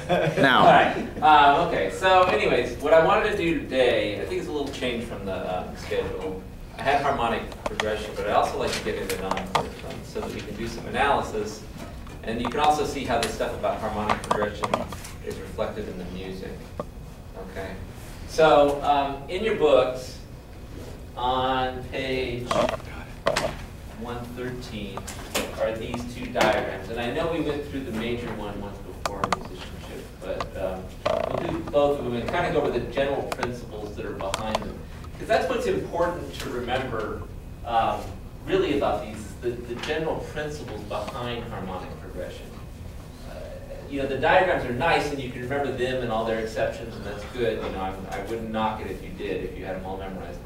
Now. All right. Okay. So, anyways, what I wanted to do today, I think it's a little change from the schedule. I had harmonic progression, but I also like to get into non-chord tones so that we can do some analysis, and you can also see how the stuff about harmonic progression is reflected in the music. Okay. So, in your books, on page 113 are these two diagrams, and I know we went through the major one once before, musicianship, but we'll do both of them and kind of go over the general principles that are behind them, because that's what's important to remember really about these, the general principles behind harmonic progression. You know, the diagrams are nice and you can remember them and all their exceptions, and that's good. You know, I wouldn't knock it if you did, if you had them all memorized.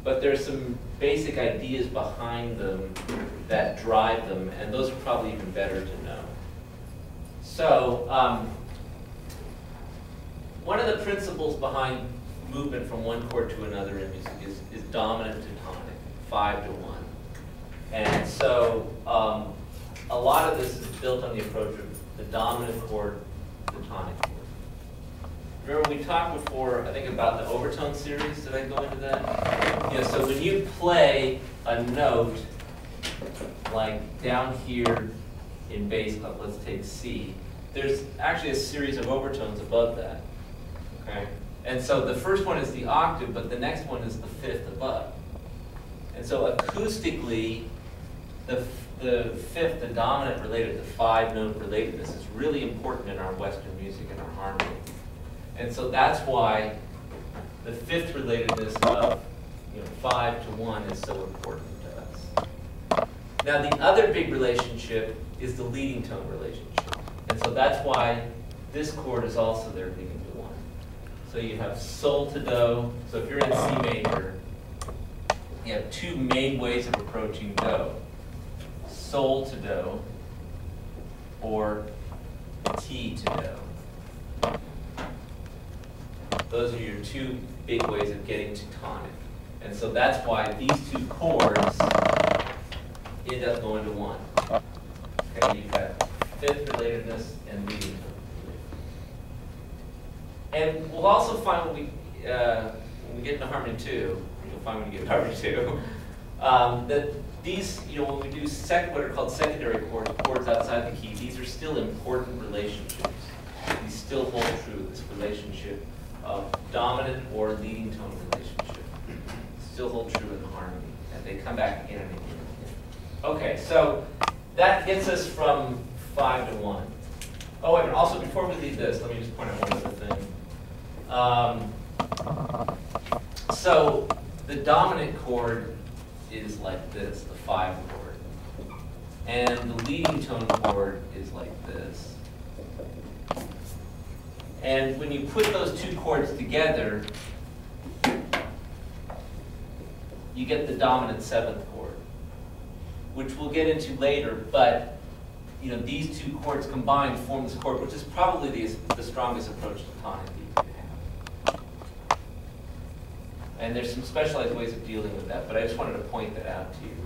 But there's some basic ideas behind them that drive them, and those are probably even better to know. So, one of the principles behind movement from one chord to another in music is dominant to tonic, 5 to 1. And so, a lot of this is built on the approach of the dominant chord, the tonic chord. Remember we talked before, I think, about the overtone series. Did I go into that? Yeah, so when you play a note, like down here in bass clef, let's take C, there's actually a series of overtones above that. Okay? And so the first one is the octave, but the next one is the fifth above. And so acoustically, the fifth, the dominant related, the 5-note relatedness is really important in our Western music and our harmony. And so that's why the fifth relatedness of 5 to 1 is so important to us. Now the other big relationship is the leading tone relationship. And so that's why this chord is also there leading to 1. So you have sol to do. So if you're in C major, you have two main ways of approaching do. Sol to do or T to do. Those are your two big ways of getting to tonic. And so that's why these two chords end up going to 1. Okay, you've got fifth relatedness and leading tone. And we'll also find when we get into harmony 2, you'll find when you get into harmony 2, that these, when we do what are called secondary chords, chords outside the key, these are still important relationships. These still hold true, this relationship of dominant or leading tone relationship. Still hold true in harmony, and they come back again and again and again. Okay, so that gets us from 5 to 1. Oh, wait a minute. Also, before we leave this, let me just point out one other thing. So the dominant chord is like this, the 5 chord. And the leading tone chord is like this. And when you put those two chords together, you get the dominant 7th chord, which we'll get into later, but these two chords combined form this chord, which is probably the strongest approach to tonic that you can have. And there's some specialized ways of dealing with that, but I just wanted to point that out to you.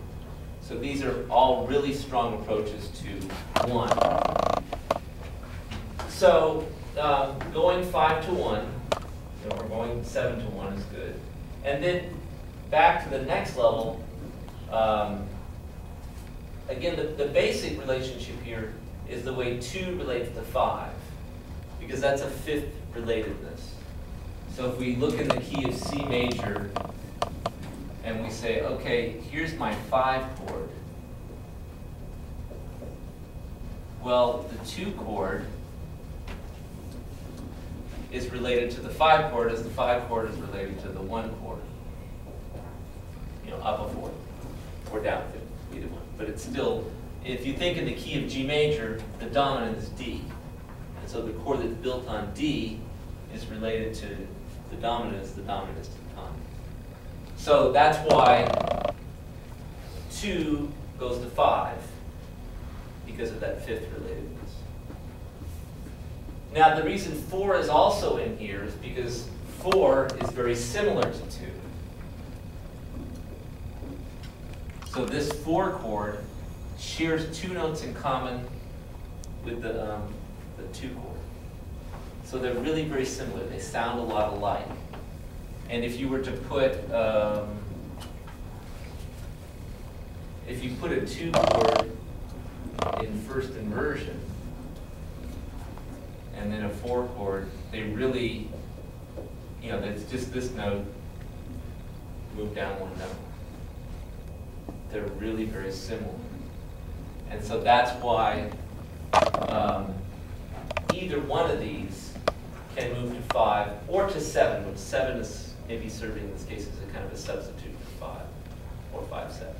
So these are all really strong approaches to 1. So going 5 to 1, or going 7 to 1 is good. And then back to the next level, again, the basic relationship here is the way 2 relates to 5, because that's a fifth relatedness. So if we look in the key of C major, and we say, okay, here's my 5 chord. Well, the 2 chord is related to the 5 chord as the 5 chord is related to the 1 chord. Up a 4th or down a 5th, either one. But it's still, if you think in the key of G major, the dominant is D. And so the chord that's built on D is related to the dominant is to the tonic. So that's why 2 goes to 5, because of that fifth relatedness. Now the reason 4 is also in here is because 4 is very similar to 2. So this 4 chord shares 2 notes in common with the 2 chord. So they're really very similar. They sound a lot alike. And if you were to put, if you put a 2 chord in first inversion, and then a 4 chord, they really, you know, it's just this note, move down 1 note. They're really very similar. And so that's why either one of these can move to 5 or to 7, which 7 is maybe serving in this case as a kind of a substitute for 5 or 5, 7.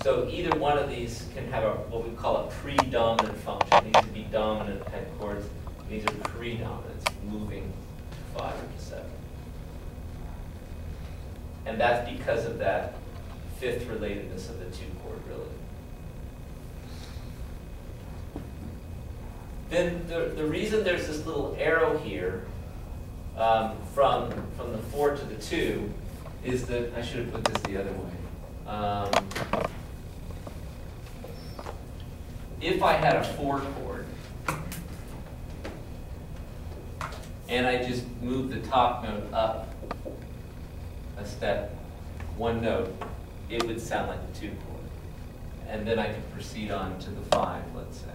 So either one of these can have what we call a predominant function. These would be dominant pen chords. These are predominants, moving to 5 or to 7. And that's because of that fifth relatedness of the 2 chord, really. Then the reason there's this little arrow here from the 4 to the 2 is that, I should have put this the other way. If I had a 4 chord, and I just moved the top note up a step, 1 note, it would sound like the 2 chord. And then I could proceed on to the 5, let's say.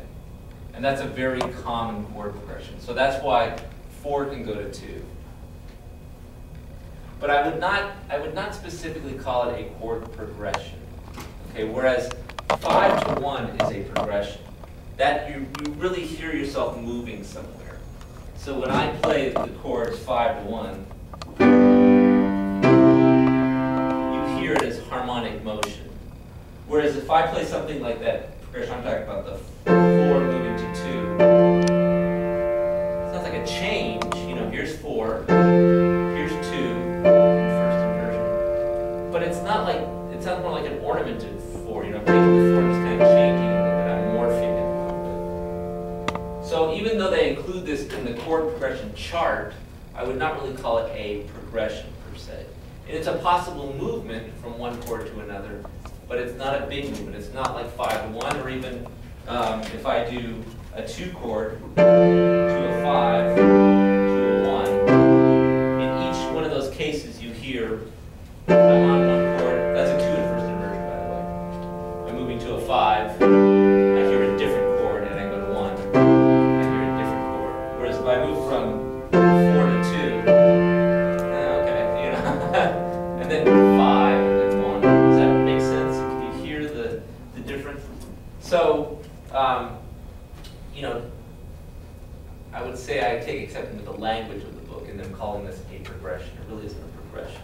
And that's a very common chord progression. So that's why 4 can go to 2. But I would not specifically call it a chord progression. Okay, whereas 5 to 1 is a progression. That you really hear yourself moving somewhere. So when I play the chords 5 to 1, you hear it as harmonic motion. Whereas if I play something like that progression, I'm talking about the 4 moving to 2, it sounds like a change. You know, here's 4, here's 2, first inversion. But it's not like, it sounds more like an ornamented 4. You know, breaking the 4 is kind of changing a little bit. I'm morphing it a little bit. So even though they include this in the chord progression chart, I would not really call it a progression per se. And it's a possible movement from one chord to another, but it's not a big movement. It's not like 5 to 1, or even if I do a 2 chord to a 5 to a 1. In each one of those cases, you hear I'm on 1 chord. That's a 2 in first inversion, by the way. I'm moving to a 5. I hear a different chord, and I go to 1. I hear a different chord. Whereas if I move from 4 to 2, okay, you know, and then 5, and then 1. Does that make sense? Can you hear the difference? So, you know, I would say I take exception with the language of the book and them calling this a progression. It really isn't a progression.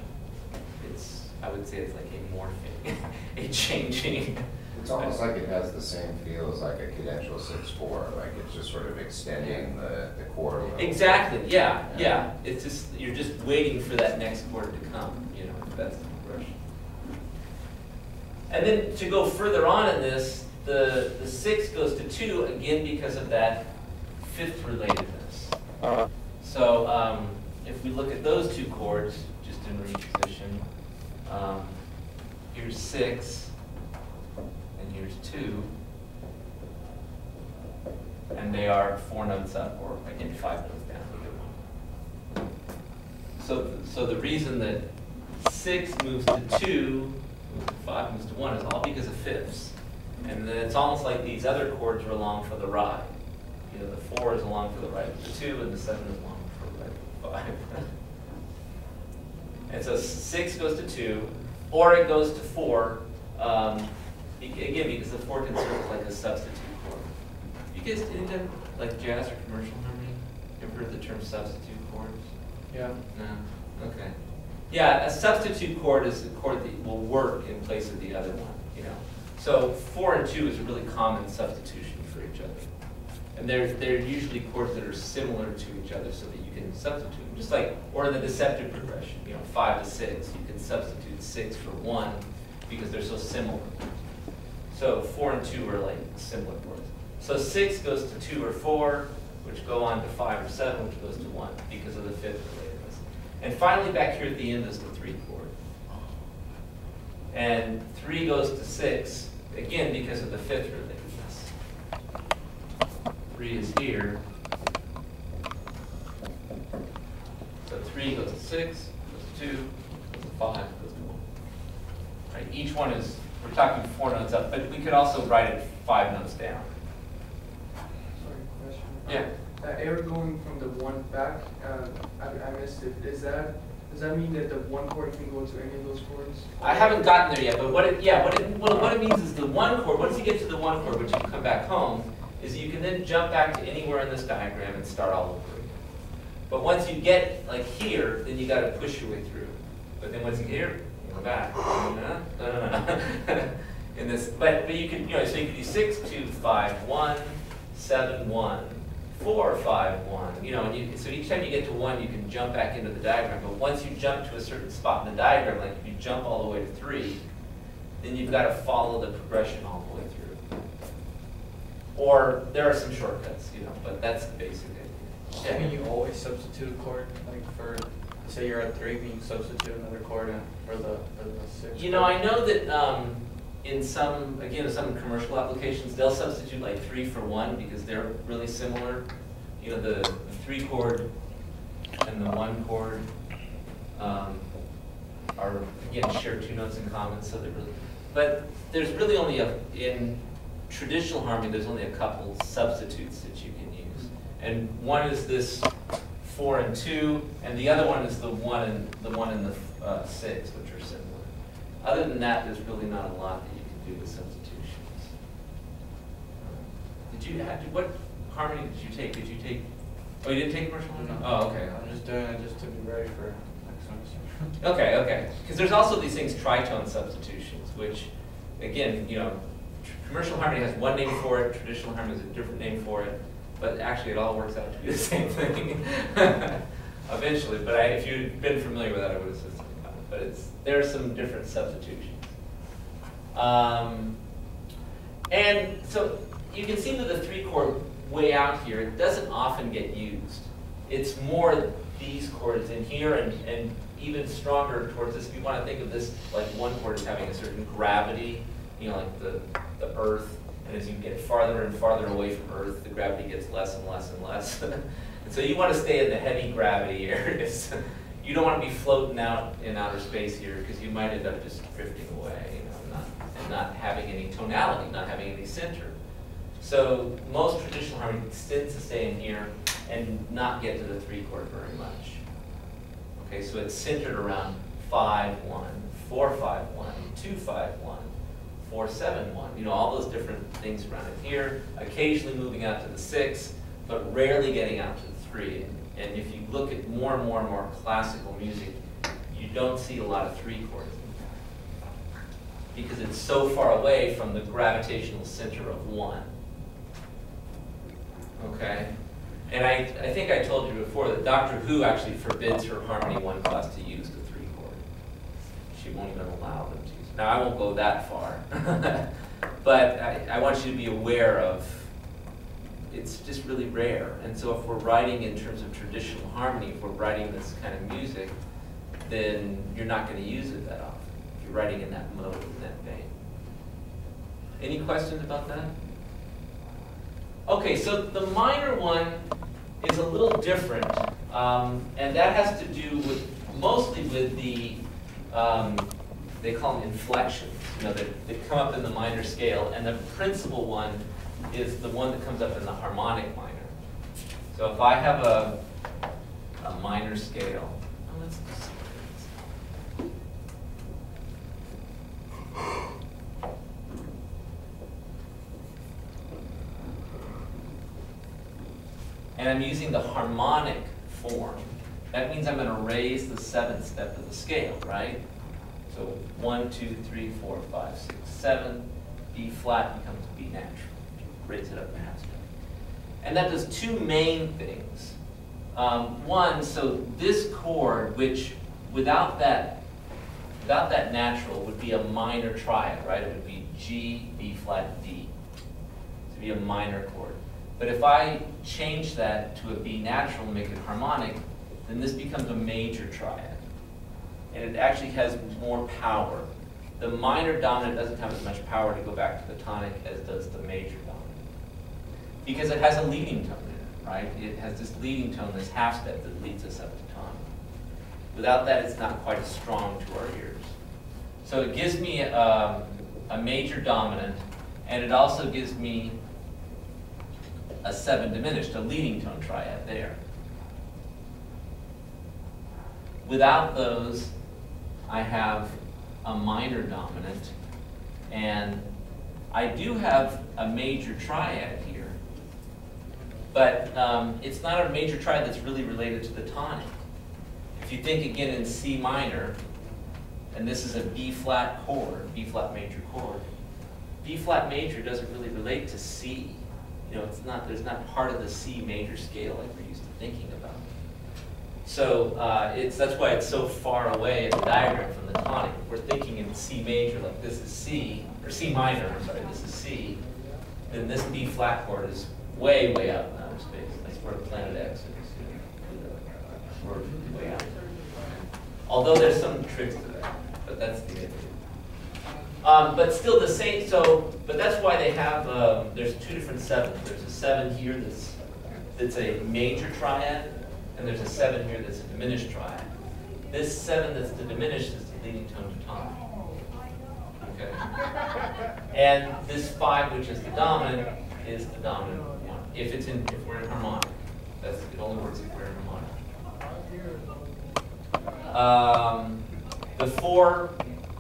I would say it's like a morphing, a changing. It's almost like it has the same feel as like a cadential 6/4, like it's just sort of extending the chord. Exactly, yeah. It's just, you're just waiting for that next chord to come, you know, that's the progression. And then to go further on in this, the 6 goes to 2, again because of that fifth relatedness. So if we look at those 2 chords, just in reposition, here's 6, and here's 2, and they are 4 notes up, or again 5 notes down. So the reason that 6 moves to 2, moves to 5, moves to 1 is all because of fifths, and then it's almost like these other chords are along for the ride. You know, the 4 is along for the ride with the 2, and the 7 is along for the ride with the 5. And so 6 goes to 2, or it goes to 4, again, because the 4 can serve as like a substitute chord. You guys didn't like jazz or commercial harmony? You ever heard the term substitute chords? Yeah. No? Okay. Yeah, a substitute chord is a chord that will work in place of the other one, you know. So 4 and 2 is a really common substitution for each other. And they're usually chords that are similar to each other so that you can substitute them. Just like, or the deceptive progression, you know, 5 to 6. You can substitute 6 for 1 because they're so similar. So 4 and 2 are like similar chords. So 6 goes to 2 or 4, which go on to 5 or 7, which goes to 1 because of the fifth relatedness. And finally, back here at the end is the 3 chord. And 3 goes to 6, again, because of the fifth relatedness. 3 is here, 3, goes to 6, goes to 2, goes to 5, goes to 1. Right? Each one is, we're talking 4 notes up, but we could also write it 5 notes down. Sorry, question. Yeah. Air going from the 1 back, I missed it. Does that mean that the 1 chord can go to any of those chords? I haven't gotten there yet, but what it means is the 1 chord, once you get to the 1 chord, which you come back home, is you can then jump back to anywhere in this diagram and start all over again. But once you get like here, then you got to push your way through. But then once you get here, you go back. In this, but you can, so you can do 6, 2, 5, 1, 7, 1. 4, 5, 1. And so each time you get to 1, you can jump back into the diagram. But once you jump to a certain spot in the diagram, like if you jump all the way to 3, then you've got to follow the progression all the way through. Or there are some shortcuts, but that's the basic idea. Can you always substitute a chord, like for, say you're at 3, can you substitute another chord for the 6? I know that in some commercial applications, they'll substitute like 3 for 1 because they're really similar. The 3 chord and the 1 chord are, again, share 2 notes in common, so they're really, but there's really only in traditional harmony, there's only a couple substitutes that you can use. And one is this 4 and 2, and the other one is the 1 and the 6, which are similar. Other than that, there's really not a lot that you can do with substitutions. What harmony did you take? Oh, you didn't take commercial harmony? No. Oh, okay. I'm just doing it just to be ready for next semester. Okay. Because there's also these things, tritone substitutions, which, again, commercial harmony has one name for it, traditional harmony has a different name for it, but actually it all works out to be the same thing eventually. But if you'd been familiar with that, I would have said something about it. But there are some different substitutions. And so you can see that the 3 chord way out here, it doesn't often get used. It's more these chords in here and even stronger towards this. If you want to think of this like 1 chord as having a certain gravity, like the earth, and as you get farther and farther away from earth, the gravity gets less and less and less. And so you want to stay in the heavy gravity areas. You don't want to be floating out in outer space here because you might end up just drifting away, and not having any tonality, not having any center. So most traditional harmony tends to stay in here and not get to the 3 chord very much. Okay, so it's centered around 5, 1, 4, 5, 1, 2, 5, 1, 4, 7, 1. All those different things around it here, occasionally moving out to the 6, but rarely getting out to the 3. And if you look at more and more classical music, you don't see a lot of 3 chords because it's so far away from the gravitational center of 1. Okay? And I think I told you before that Doctor Who actually forbids her Harmony 1 class to use the 3 chord. She won't even allow them to use it. Now, I won't go that far. But I want you to be aware of it's just really rare. And so if we're writing in terms of traditional harmony, if we're writing this kind of music, then you're not going to use it that often. If you're writing in that mode, in that vein. Any questions about that? Okay, so the minor one is a little different, and that has to do with mostly with the, they call them inflections, that come up in the minor scale, and the principal one is the one that comes up in the harmonic minor. So if I have a minor scale, let's see. And I'm using the harmonic form, that means I'm going to raise the 7th step of the scale, right? So 1, 2, 3, 4, 5, 6, 7. B flat becomes B natural. Raise it up a half step. And that does 2 main things. One, so this chord, which without that natural would be a minor triad, right? It would be G, B flat, D. It would be a minor chord. But if I change that to a B natural and make it harmonic, then this becomes a major triad. And it actually has more power. The minor dominant doesn't have as much power to go back to the tonic as does the major dominant. Because it has a leading tone in it, right? It has this leading tone, this half step that leads us up to tonic. Without that, it's not quite as strong to our ears. So it gives me a major dominant, and it also gives me a 7 diminished, a leading tone triad there. Without those, I have a minor dominant, and I do have a major triad here, but it's not a major triad that's really related to the tonic. If you think again in C minor, and this is a B flat chord, B flat major chord, B flat major doesn't really relate to C. You know, it's not, there's not part of the C major scale like we're used to thinking about. So that's why it's so far away in the diagram from the tonic. If we're thinking in C major, like this is C, or C minor, I'm sorry, this is C, then this B flat chord is way, way out in outer space. That's where planet X is. We're way out. Although there's some tricks to that, but that's the idea. But still the same, but that's why they have, there's 2 different 7s. There's a 7 here that's a major triad, and there's a 7 here that's a diminished triad. This 7 that's the diminished is the leading tone to tonic. Okay. And this 5, which is the dominant, is the dominant one. If we're in harmonic, it only works if we're in harmonic. The 4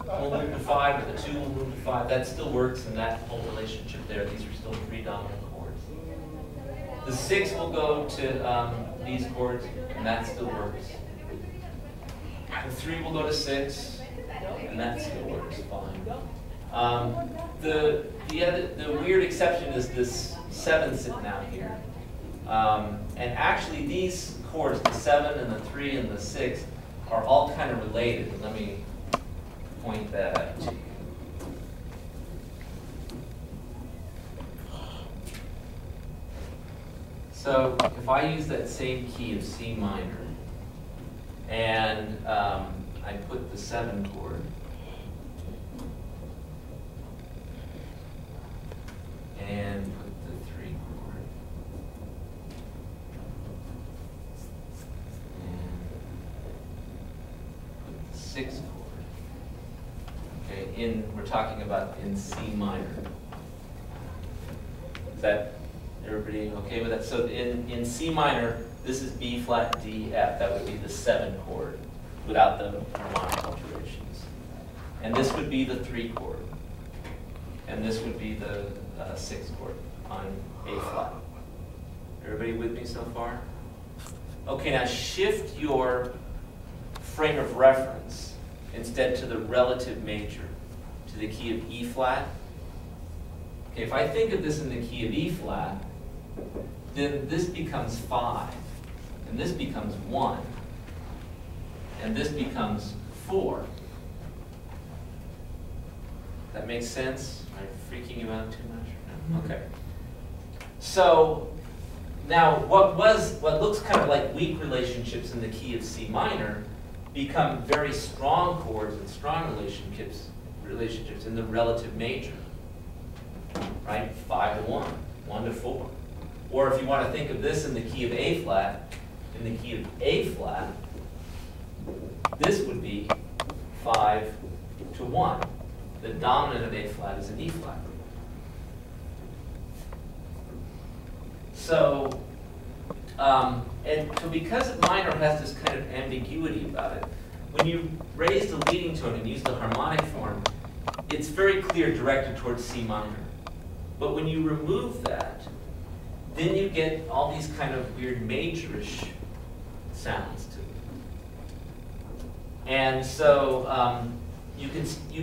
will move to 5, or the 2 will move to 5. That still works in that whole relationship there. These are still 3 dominant chords. The 6 will go to these chords, and that still works. The 3 will go to 6, and that still works fine. The weird exception is this 7 sitting out here. And actually these chords, the 7 and the 3 and the 6, are all kind of related. Let me point that out to you. So if I use that same key of C minor, and I put the 7 chord, and put the 3 chord, and put the 6 chord. Okay, we're talking about in C minor. Is that everybody okay with that? So in C minor, this is B flat D F. That would be the 7 chord without the harmonic alterations. And this would be the 3 chord. And this would be the 6 chord on A flat. Everybody with me so far? Okay, now shift your frame of reference instead to the relative major, to the key of E flat. Okay, if I think of this in the key of E flat, then this becomes 5, and this becomes 1, and this becomes 4. That makes sense? Am I freaking you out too much? Okay. So now what looks kind of like weak relationships in the key of C minor become very strong chords and strong relationships in the relative major. Right? 5 to 1, 1 to 4. Or if you want to think of this in the key of A flat, in the key of A flat, this would be 5 to 1. The dominant of A flat is an E flat. So because minor has this kind of ambiguity about it, when you raise the leading tone and use the harmonic form, it's very clear directed towards C minor. But when you remove that, then you get all these kind of weird majorish sounds to it. And so you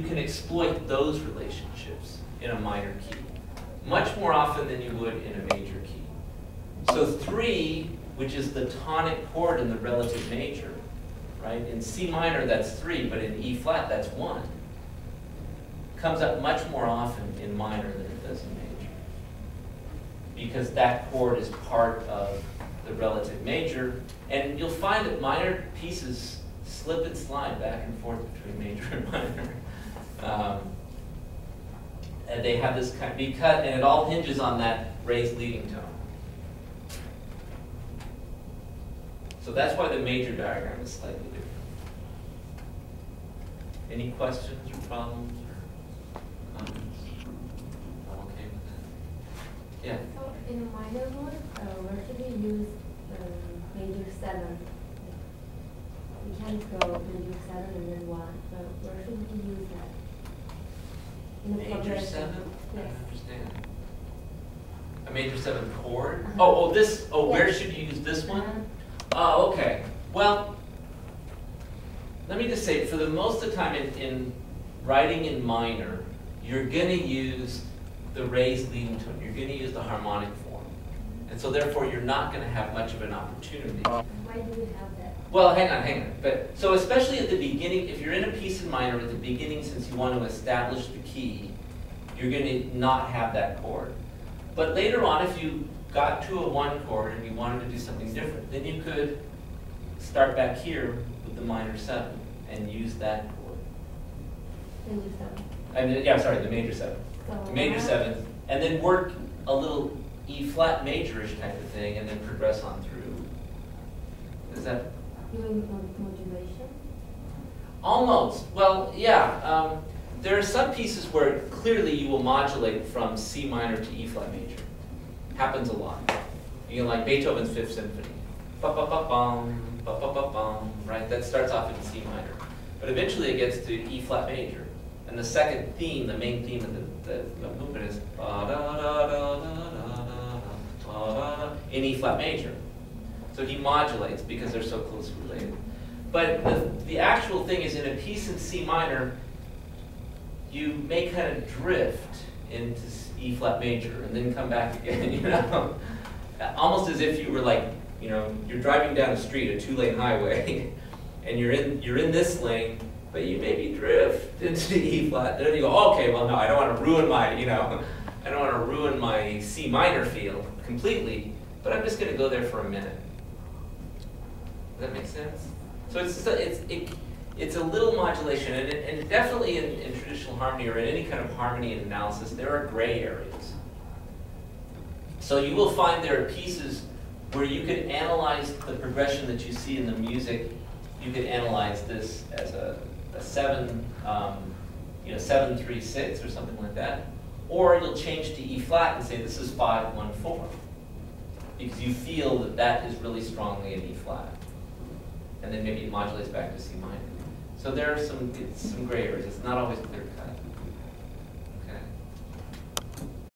can exploit those relationships in a minor key much more often than you would in a major key. So 3, which is the tonic chord in the relative major, right? In C minor, that's 3, but in E flat, that's 1. Comes up much more often in minor than it does in major, because that chord is part of the relative major, and you'll find that minor pieces slip and slide back and forth between major and minor. And they have this kind of B-cut, and it all hinges on that raised leading tone. So that's why the major diagram is slightly different. Any questions or problems or comments? All okay with that? Yeah. So in a minor mode, where should we use major 7? We can't go major 7 and then 1, but where should we use that? In the Major progression? 7? I Yes. don't understand. A major 7 chord? Uh-huh. Where Yes. should you use this one? Uh-huh. Oh, okay. Well, let me just say, for the most of the time in writing in minor, you're going to use the raised leading tone. You're going to use the harmonic form. And so therefore, you're not going to have much of an opportunity. Why do we have that? Well, hang on. But so especially at the beginning, if you're in a piece in minor at the beginning, since you want to establish the key, you're going to not have that chord. But later on, if you got to a 1 chord and you wanted to do something different, then you could start back here with the minor 7 and use that chord. Major 7. The major 7. So The major now- 7, and then work a little E flat majorish type of thing, and then progress on through. Is that Doing modulation? almost? Well, yeah. There are some pieces where clearly you will modulate from C minor to E flat major. Happens a lot. You know, like Beethoven's Fifth Symphony. Ba-ba-ba-bum, ba-ba-ba-bum, right? That starts off in C minor. But eventually it gets to E flat major. And the second theme, the main theme of the movement is in E flat major. So he modulates because they're so closely related. But the actual thing is, in a piece in C minor, you may kind of drift into E flat major and then come back again, you know? Almost as if you were like, you know, you're driving down a street, a 2-lane highway, and you're in this lane, but you maybe drift into E flat. Then you go, okay, well no, I don't want to ruin my, I don't want to ruin my C minor feel completely, but I'm just going to go there for a minute. Does that make sense? So it's a little modulation, and definitely in traditional harmony or in any kind of harmony and analysis, there are gray areas. So you will find there are pieces where you could analyze the progression that you see in the music. You could analyze this as a 7, 7-3-6 or something like that, or you'll change to E flat and say this is 5-1-4, because you feel that is really strongly in E flat, and then maybe it modulates back to C minor. So there are some gray areas. It's not always clear cut.